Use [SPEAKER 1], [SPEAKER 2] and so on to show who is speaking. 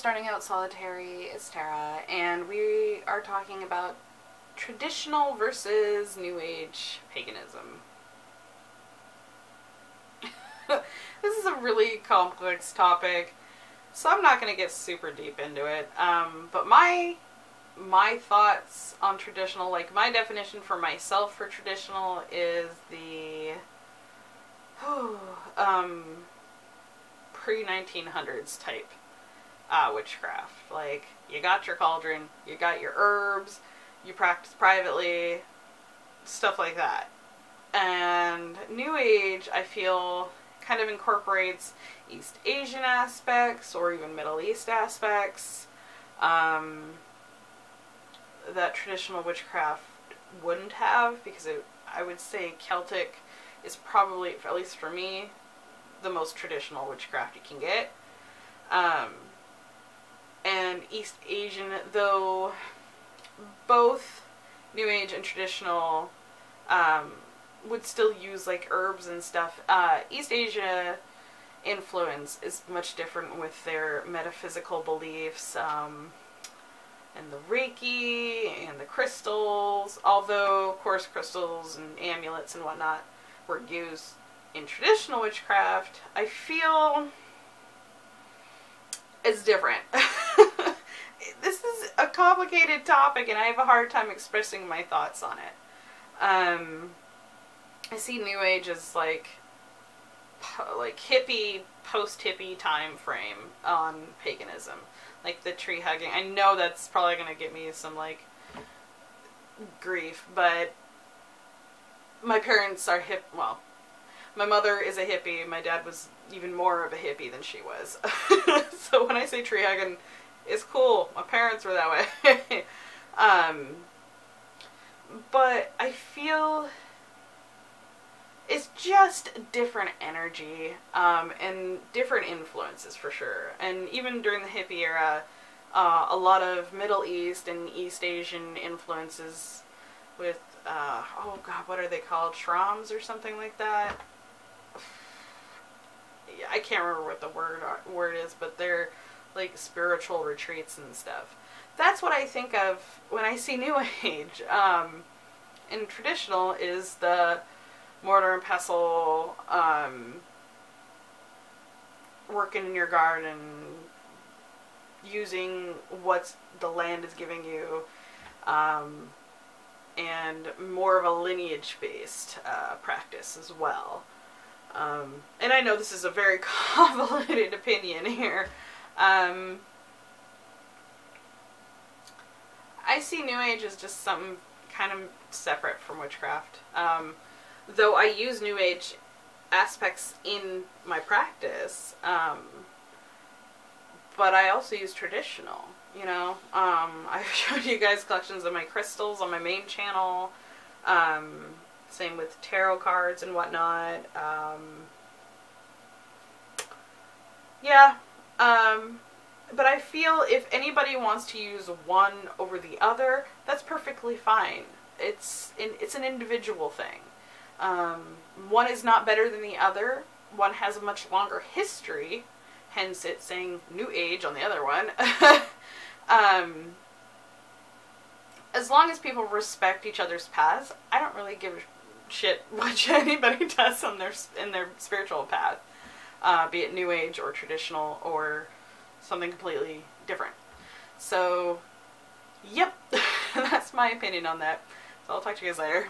[SPEAKER 1] starting out solitary. It's Tara, and we are talking about traditional versus New Age paganism. This is a really complex topic, so I'm not going to get super deep into it. But my thoughts on traditional, like my definition for myself for traditional is the pre-1900s type witchcraft. Like, you got your cauldron, you got your herbs, you practice privately, stuff like that. And New Age, I feel, kind of incorporates East Asian aspects or even Middle East aspects that traditional witchcraft wouldn't have, because I would say Celtic is probably, at least for me, the most traditional witchcraft you can get. And East Asian, though both New Age and traditional would still use like herbs and stuff, East Asia influence is much different with their metaphysical beliefs, and the Reiki and the crystals, although of course crystals and amulets and whatnot were used in traditional witchcraft. I feel it's different. This is a complicated topic and I have a hard time expressing my thoughts on it. I see New Age as like hippie, post-hippie time frame on paganism. Like the tree hugging. I know that's probably going to get me some like grief, but my parents are well, my mother is a hippie. My dad was even more of a hippie than she was. So when I say tree hugging, it's cool. My parents were that way. But I feel it's just different energy, and different influences for sure. And even during the hippie era, a lot of Middle East and East Asian influences with, oh god, what are they called? Shrams or something like that? I can't remember what the word is, but they're like spiritual retreats and stuff. That's what I think of when I see New Age. And traditional is the mortar and pestle, working in your garden, using what the land is giving you, and more of a lineage-based practice as well. And I know this is a very convoluted opinion here. I see New Age as just something kind of separate from witchcraft. Though I use New Age aspects in my practice, but I also use traditional, you know. I've showed you guys collections of my crystals on my main channel, same with tarot cards and whatnot. Yeah, but I feel if anybody wants to use one over the other, that's perfectly fine. It's an individual thing. One is not better than the other. One has a much longer history, hence it's saying New Age on the other one. As long as people respect each other's paths, I don't really give a shit what anybody does on in their spiritual path, be it New Age or traditional or something completely different. So, yep, that's my opinion on that. So I'll talk to you guys later.